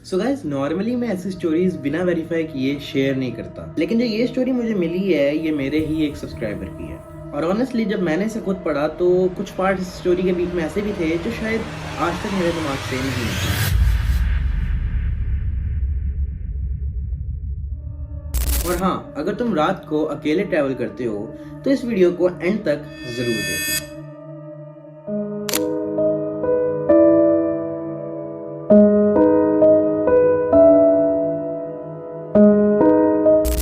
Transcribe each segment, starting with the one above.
So guys, normally मैं ऐसी stories बिना वेरीफाई किए शेयर नहीं करता, लेकिन जो ये स्टोरी मुझे मिली है ये मेरे ही एक सब्सक्राइबर की है। और ऑनेस्टली जब मैंने इसे खुद पढ़ा तो कुछ पार्ट इस स्टोरी के बीच में ऐसे भी थे जो शायद आज तक मेरे दिमाग से नहीं निकले। और हाँ, अगर तुम रात को अकेले ट्रैवल करते हो तो इस वीडियो को एंड तक जरूर देखना।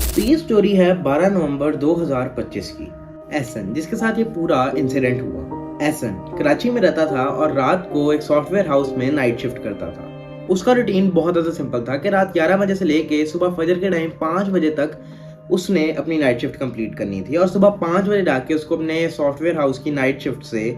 तो ये स्टोरी है 12 नवंबर 2025 की। एहसन, जिसके साथ ये पूरा इंसिडेंट हुआ। एहसन कराची में रहता था और रात को एक सॉफ्टवेयर हाउस में नाइट शिफ्ट करता था। उसका रूटीन बहुत ज़्यादा सिंपल था कि रात 11 बजे से लेके सुबह फजर के टाइम 5 बजे तक उसने अपनी नाइट शिफ्ट कंप्लीट करनी थी और सुबह 5 बजे जाके उसको अपने सॉफ्टवेयर हाउस की नाइट शिफ्ट से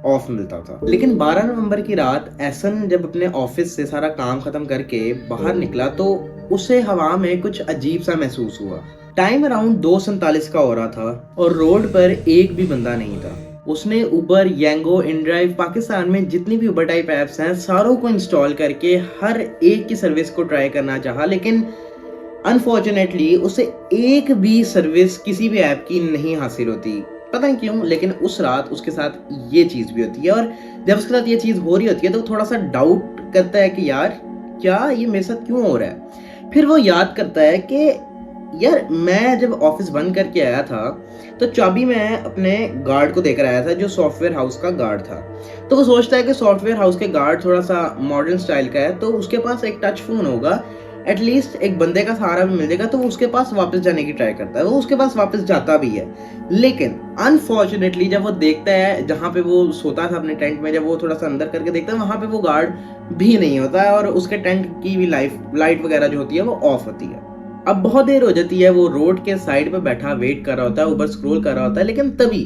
ऑफ मिलता था। लेकिन 12 नवंबर की रात एहसन जब अपने ऑफिस से सारा काम खत्म करके बाहर निकला तो उसे हवा में कुछ अजीब सा महसूस हुआ। टाइम अराउंड 2:47 का हो रहा था और रोड पर एक भी बंदा नहीं था। उसने उबर, येंगो, इनड्राइव, पाकिस्तान में जितनी भी उबर टाइप ऐप्स हैं सारों को इंस्टॉल करके हर एक की सर्विस को ट्राई करना चाहा, लेकिन अनफॉर्चुनेटली उसे एक भी सर्विस किसी भी ऐप की नहीं हासिल होती। पता नहीं क्यों, लेकिन उस रात उसके साथ ये चीज़ भी होती है। और जब उसके साथ ये चीज़ हो रही होती है तो थोड़ा सा डाउट करता है कि यार क्या ये मेरे साथ क्यों हो रहा है। फिर वो याद करता है कि यार मैं जब ऑफिस बंद करके आया था तो चाबी मैं अपने गार्ड को देकर आया था, जो सॉफ्टवेयर हाउस का गार्ड था। तो वो सोचता है कि सॉफ्टवेयर हाउस के गार्ड थोड़ा सा मॉडर्न स्टाइल का है तो उसके पास एक टच फोन होगा, एटलीस्ट एक बंदे का सहारा भी मिल जाएगा। तो वो उसके पास वापस जाने की ट्राई करता है, वो उसके पास वापस जाता भी है। लेकिन अनफॉर्चुनेटली जब वो देखता है जहाँ पे वो सोता था अपने टेंट में, जब वो थोड़ा सा अंदर करके देखता है वहाँ पे वो गार्ड भी नहीं होता है और उसके टेंट की भी लाइट वगैरह जो होती है वो ऑफ होती है। अब बहुत देर हो जाती है, वो रोड के साइड पे बैठा वेट कर रहा होता है, ऊपर स्क्रॉल कर रहा होता है, लेकिन तभी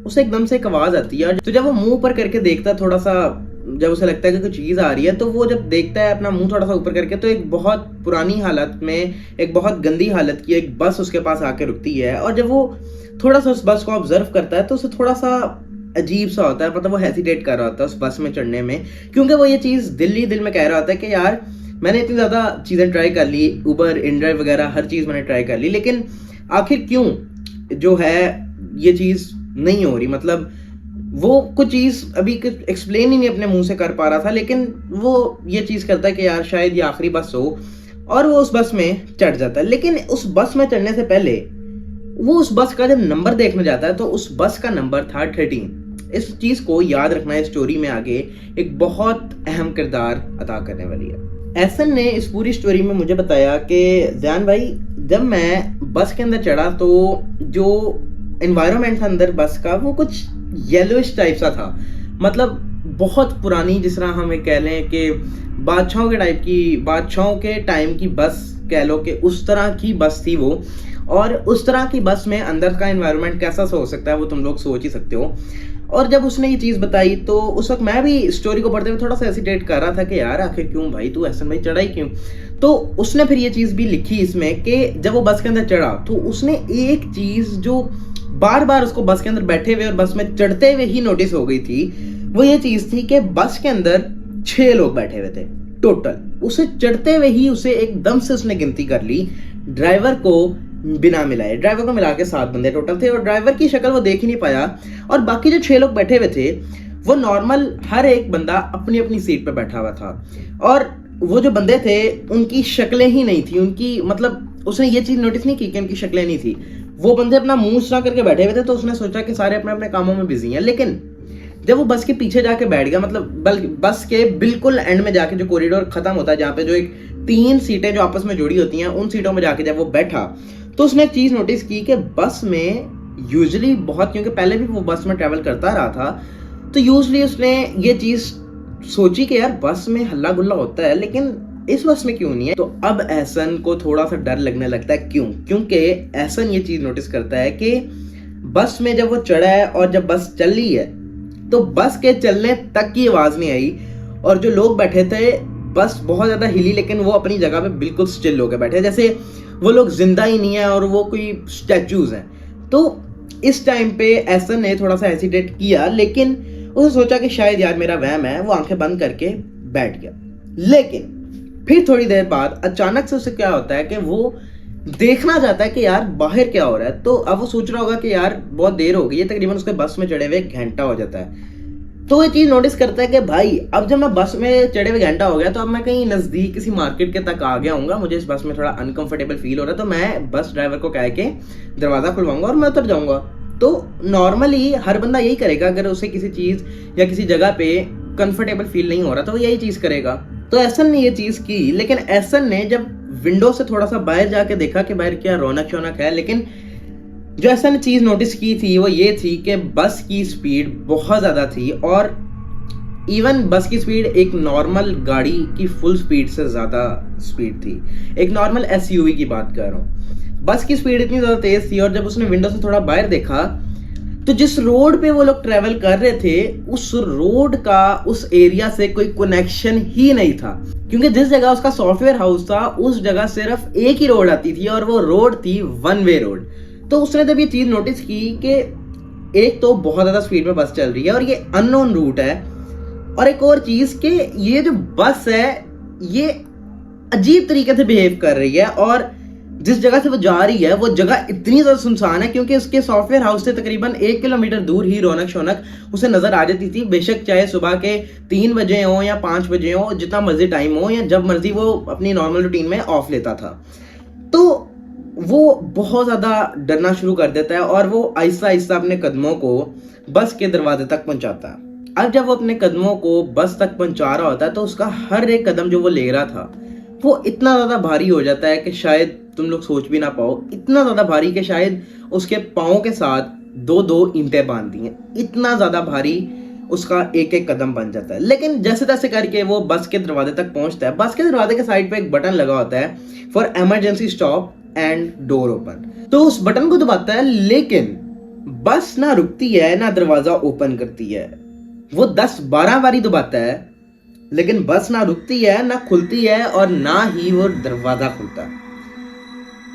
उसे एकदम से एक आवाज आती है। तो जब वो मुंह ऊपर करके देखता है, थोड़ा सा जब उसे लगता है कि कुछ चीज आ रही है, तो वो जब देखता है अपना मुंह थोड़ा सा ऊपर करके तो एक बहुत पुरानी हालत में, एक बहुत गंदी हालत की एक बस उसके पास आके रुकती है। और जब वो थोड़ा सा उस बस को ऑब्जर्व करता है तो उसे थोड़ा सा अजीब सा होता है, मतलब वो हेसिटेट कर रहा होता है उस बस में चढ़ने में, क्योंकि वो ये चीज दिल ही दिल में कह रहा होता है कि यार मैंने इतनी ज़्यादा चीज़ें ट्राई कर ली, उबर, इनड्राइव वगैरह हर चीज़ मैंने ट्राई कर ली, लेकिन आखिर क्यों जो है ये चीज़ नहीं हो रही। मतलब वो कुछ चीज़ अभी एक्सप्लेन ही नहीं अपने मुंह से कर पा रहा था, लेकिन वो ये चीज़ करता है कि यार शायद ये आखिरी बस हो, और वो उस बस में चढ़ जाता है। लेकिन उस बस में चढ़ने से पहले वो उस बस का जब नंबर देखने जाता है तो उस बस का नंबर था 13। इस चीज़ को याद रखना है, स्टोरी में आगे एक बहुत अहम किरदार अदा करने वाली है। एहसन ने इस पूरी स्टोरी में मुझे बताया कि ज़ैन भाई, जब मैं बस के अंदर चढ़ा तो जो एनवायरनमेंट था अंदर बस का वो कुछ येलोइश टाइप सा था, मतलब बहुत पुरानी, जिस तरह हमें कह लें कि बादशाहों के टाइप की, बादशाहों के टाइम की बस कह लो कि उस तरह की बस थी वो। और उस तरह की बस में अंदर का एनवायरनमेंट कैसा सा हो सकता है वो तुम लोग सोच ही सकते हो। और जब उसने ये चीज़ बताई तो उस वक्त मैं भी स्टोरी को पढ़ते हुए थोड़ा सा हेसिटेट कर रहा था कि यार आखिर क्यों भाई, तू एहसन भाई चढ़ाई क्यों। तो उसने फिर ये चीज़ भी लिखी इसमें कि जब वो बस के अंदर चढ़ा तो उसने एक चीज़ जो बार बार उसको बस के अंदर बैठे हुए और बस में चढ़ते हुए ही नोटिस हो गई थी, वो ये चीज़ थी कि बस के अंदर 6 लोग बैठे हुए थे टोटल। उसे चढ़ते हुए ही उसे एकदम से उसने गिनती कर ली, ड्राइवर को बिना मिलाए, ड्राइवर को मिला के 7 बंदे टोटल थे और ड्राइवर की शक्ल वो देख ही नहीं पाया। और बाकी जो 6 लोग बैठे हुए थे वो नॉर्मल हर एक बंदा अपनी अपनी सीट पे बैठा हुआ था, और वो जो बंदे थे उनकी शक्लें ही नहीं थी उनकी, मतलब उसने ये चीज़ नोटिस नहीं की कि उनकी शक्लें नहीं थी। वो बंदे अपना मुंह उछला करके बैठे हुए थे तो उसने सोचा कि सारे अपने अपने कामों में बिजी हैं। लेकिन जब वो बस के पीछे जाके बैठ गया, मतलब बल्कि बस के बिल्कुल एंड में जाके जो कॉरिडोर खत्म होता है, जहाँ पे जो एक 3 सीटें जो आपस में जुड़ी होती हैं, उन सीटों में जाके जब वो बैठा तो उसने एक चीज़ नोटिस की कि बस में यूजुअली बहुत, क्योंकि पहले भी वो बस में ट्रैवल करता रहा था, तो यूजुअली उसने ये चीज़ सोची कि यार बस में हल्ला गुल्ला होता है लेकिन इस बस में क्यों नहीं है। तो अब एहसन को थोड़ा सा डर लगने लगता है। क्यों? क्योंकि एहसन ये चीज़ नोटिस करता है कि बस में जब वो चढ़ा है और जब बस चल रही है तो बस के चलने तक की आवाज़ नहीं आई, और जो लोग बैठे थे बस बहुत ज़्यादा हिली लेकिन वो अपनी जगह पे बिल्कुल स्टिल होकर बैठे, जैसे वो लोग जिंदा ही नहीं है और वो कोई स्टैचूज हैं। तो इस टाइम पे एहसन ने थोड़ा सा हेसिटेट किया, लेकिन उसने सोचा कि शायद यार मेरा वहम है, वो आंखें बंद करके बैठ गया। लेकिन फिर थोड़ी देर बाद अचानक से उसे क्या होता है कि वो देखना चाहता है कि यार बाहर क्या हो रहा है। तो अब वो सोच रहा होगा कि यार बहुत देर हो गई है, तकरीबन उसके बस में चढ़े हुए 1 घंटा हो जाता है। तो ये चीज नोटिस करता है कि भाई अब जब मैं बस में चढ़े हुए घंटा हो गया तो अब मैं कहीं नजदीक किसी मार्केट के तक आ गया हूँ, मुझे इस बस में थोड़ा अनकंफर्टेबल फील हो रहा है, तो मैं बस ड्राइवर को कह के दरवाजा खुलवाऊंगा और मैं उतर जाऊंगा। तो नॉर्मली हर बंदा यही करेगा, अगर उसे किसी चीज या किसी जगह पे कंफर्टेबल फील नहीं हो रहा तो वो यही चीज करेगा। तो एहसन ने ये चीज की, लेकिन एहसन ने जब विंडो से थोड़ा सा बाहर जाके देखा कि बाहर क्या रौनक शौनक है, लेकिन जो ऐसा ने चीज नोटिस की थी वो ये थी कि बस की स्पीड बहुत ज्यादा थी, और इवन बस की स्पीड एक नॉर्मल गाड़ी की फुल स्पीड से ज्यादा स्पीड थी। एक नॉर्मल एसयूवी की बात कर रहा हूँ, बस की स्पीड इतनी ज्यादा तेज थी। और जब उसने विंडो से थोड़ा बाहर देखा तो जिस रोड पे वो लोग ट्रेवल कर रहे थे उस रोड का उस एरिया से कोई कनेक्शन ही नहीं था, क्योंकि जिस जगह उसका सॉफ्टवेयर हाउस था उस जगह सिर्फ एक ही रोड आती थी और वो रोड थी 1 वे रोड। तो उसने जब ये चीज नोटिस की कि एक तो बहुत ज्यादा स्पीड में बस चल रही है और ये अननोन रूट है, और एक और चीज कि ये जो बस है ये अजीब तरीके से बिहेव कर रही है, और जिस जगह से वो जा रही है वो जगह इतनी ज्यादा सुनसान है क्योंकि उसके सॉफ्टवेयर हाउस से तकरीबन 1 किलोमीटर दूर ही रौनक शौनक उसे नजर आ जाती थी। बेशक चाहे सुबह के 3 बजे हो या 5 बजे हो, जितना मर्जी टाइम हो या जब मर्जी वो अपनी नॉर्मल रूटीन में ऑफ लेता था। तो वो बहुत ज्यादा डरना शुरू कर देता है और वो आहिस्ता आहिस्ता अपने कदमों को बस के दरवाजे तक पहुंचाता है। अब जब वो अपने कदमों को बस तक पहुंचा रहा होता है तो उसका हर एक कदम जो वो ले रहा था वो इतना ज्यादा भारी हो जाता है कि शायद तुम लोग सोच भी ना पाओ। इतना ज्यादा भारी कि शायद उसके पाँव के साथ 2-2 ईंटें बांध दी हैं, इतना ज्यादा भारी उसका एक एक कदम बन जाता है। लेकिन जैसे तैसे करके वो बस के दरवाजे तक पहुंचता है। बस के दरवाजे के साइड पे एक बटन लगा होता है for emergency stop and door open, तो उस बटन को दबाता है, लेकिन बस ना रुकती है ना दरवाजा ओपन करती है। वो 10-12 बारी दबाता है लेकिन बस ना रुकती है ना खुलती है और ना ही वो दरवाजा खुलता है।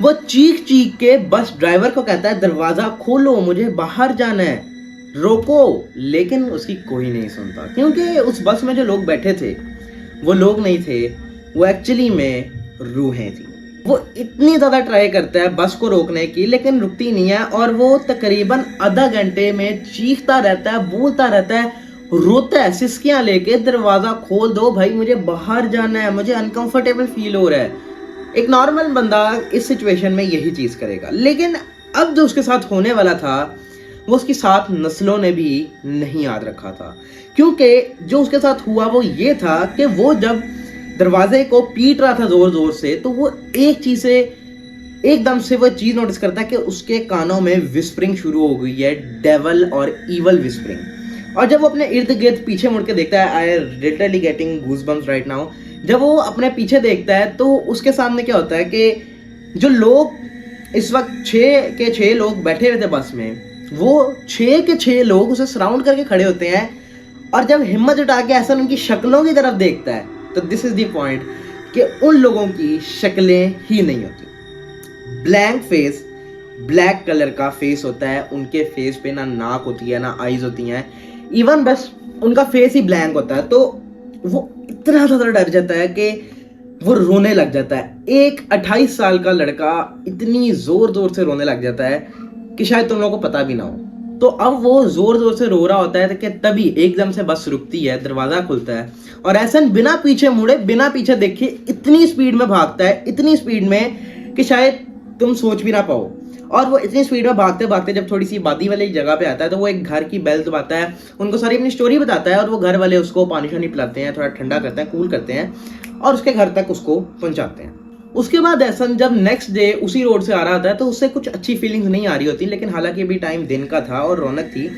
वो चीख चीख के बस ड्राइवर को कहता है दरवाजा खोलो, मुझे बाहर जाना है, रोको, लेकिन उसकी कोई नहीं सुनता, क्योंकि उस बस में जो लोग बैठे थे वो लोग नहीं थे, वो एक्चुअली में रूहें थी। वो इतनी ज्यादा ट्राई करता है बस को रोकने की लेकिन रुकती नहीं है, और वो तकरीबन आधा घंटे में चीखता रहता है, बोलता रहता है, रोता है, सिसकियां लेके दरवाजा खोल दो भाई, मुझे बाहर जाना है, मुझे अनकंफर्टेबल फील हो रहा है। एक नॉर्मल बंदा इस सिचुएशन में यही चीज करेगा, लेकिन अब जो उसके साथ होने वाला था वो उसकी 7 नस्लों ने भी नहीं याद रखा था, क्योंकि जो उसके साथ हुआ वो ये था कि वो जब दरवाजे को पीट रहा था जोर जोर से तो वो एक चीज से एकदम से वो चीज नोटिस करता है कि उसके कानों में विस्परिंग शुरू हो गई है, डेवल और ईवल विस्परिंग। और जब वो अपने इर्द गिर्द पीछे मुड़ के देखता है, I literally getting goosebumps right now, जब वो अपने पीछे देखता है तो उसके सामने क्या होता है कि जो लोग इस वक्त 6 के 6 लोग बैठे हुए थे बस में, वो 6 के 6 लोग उसे सराउंड करके खड़े होते हैं, और जब हिम्मत उठा के ऐसा उनकी शक्लों की तरफ देखता है तो दिस इज द पॉइंट कि उन लोगों की शक्लें ही नहीं होती। ब्लैंक फेस, ब्लैक कलर का फेस होता है, उनके फेस पे ना नाक होती है ना आईज होती हैं, इवन बस उनका फेस ही ब्लैंक होता है। तो वो इतना ज़्यादा डर जाता है कि वो रोने लग जाता है। एक 28 साल का लड़का इतनी जोर जोर से रोने लग जाता है कि शायद तुम लोगों को पता भी ना हो। तो अब वो जोर जोर से रो रहा होता है कि तभी एकदम से बस रुकती है, दरवाजा खुलता है और एहसन बिना पीछे मुड़े बिना पीछे देखे इतनी स्पीड में भागता है, इतनी स्पीड में कि शायद तुम सोच भी ना पाओ। और वो इतनी स्पीड में भागते भागते जब थोड़ी सी आबादी वाली जगह पे आता है तो वो एक घर की बेल दबाता है, उनको सारी अपनी स्टोरी बताता है, और वो घर वाले उसको पानी शानी पिलाते हैं, थोड़ा ठंडा करते हैं, कूल करते हैं और उसके घर तक उसको पहुंचाते हैं। उसके बाद एहसन जब नेक्स्ट डे उसी रोड से आ रहा था तो उससे कुछ अच्छी फीलिंग्स नहीं आ रही होती, लेकिन हालांकि अभी टाइम दिन का था और रौनक थी,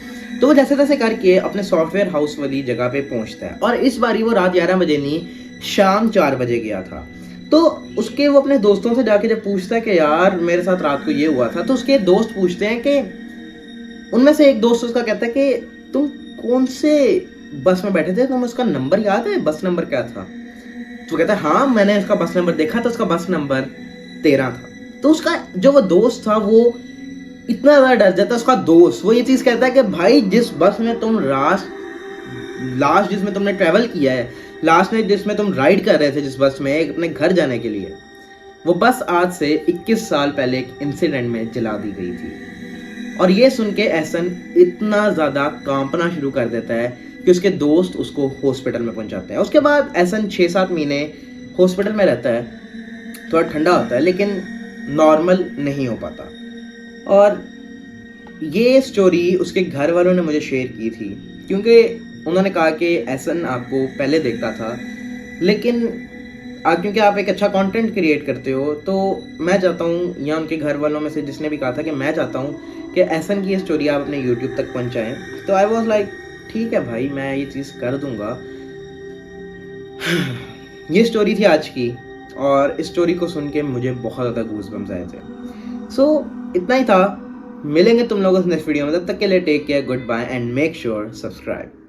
तो वो जैसे तैसे करके अपने सॉफ्टवेयर हाउस वाली जगह पे पहुंचता है। और इस बारी वो रात 11 बजे नहीं, शाम 4 बजे गया था। तो उसके वो अपने दोस्तों से जाके जब पूछता है कि यार मेरे साथ रात को ये हुआ था, तो उसके दोस्त पूछते हैं कि उनमें से एक दोस्त उसका कहता है कि तुम कौन से बस में बैठे थे, तुम्हें उसका नंबर याद है, बस नंबर क्या था? तो कहता है हाँ मैंने उसका बस नंबर देखा था, उसका बस नंबर 13 था। तो उसका जो वो दोस्त था वो इतना ज़्यादा डर जाता है, उसका दोस्त वो ये चीज़ कहता है कि भाई जिस बस में तुम लास्ट जिसमें तुमने ट्रैवल किया है, लास्ट में जिसमें तुम राइड कर रहे थे जिस बस में अपने घर जाने के लिए, वो बस आज से 21 साल पहले एक इंसिडेंट में जला दी गई थी। और ये सुन के एहसन इतना ज़्यादा कांपना शुरू कर देता है कि उसके दोस्त उसको हॉस्पिटल में पहुंचाते हैं। उसके बाद एहसन 6-7 महीने हॉस्पिटल में रहता है, थोड़ा ठंडा होता है लेकिन नॉर्मल नहीं हो पाता। और ये स्टोरी उसके घर वालों ने मुझे शेयर की थी, क्योंकि उन्होंने कहा कि एहसन आपको पहले देखता था, लेकिन क्योंकि आप एक अच्छा कंटेंट क्रिएट करते हो, तो मैं चाहता हूँ, या उनके घर वालों में से जिसने भी कहा था कि मैं चाहता हूँ कि एहसन की ये स्टोरी आप अपने यूट्यूब तक पहुँचाएँ। तो आई वॉज लाइक ठीक है भाई, मैं ये चीज़ कर दूँगा। ये स्टोरी थी आज की, और इस स्टोरी को सुन के मुझे बहुत ज़्यादा गूज़बम्स आए थे। सो इतना ही था। मिलेंगे तुम लोगों से नेक्स्ट वीडियो में, तब तक के लिए take care, goodbye and make sure subscribe.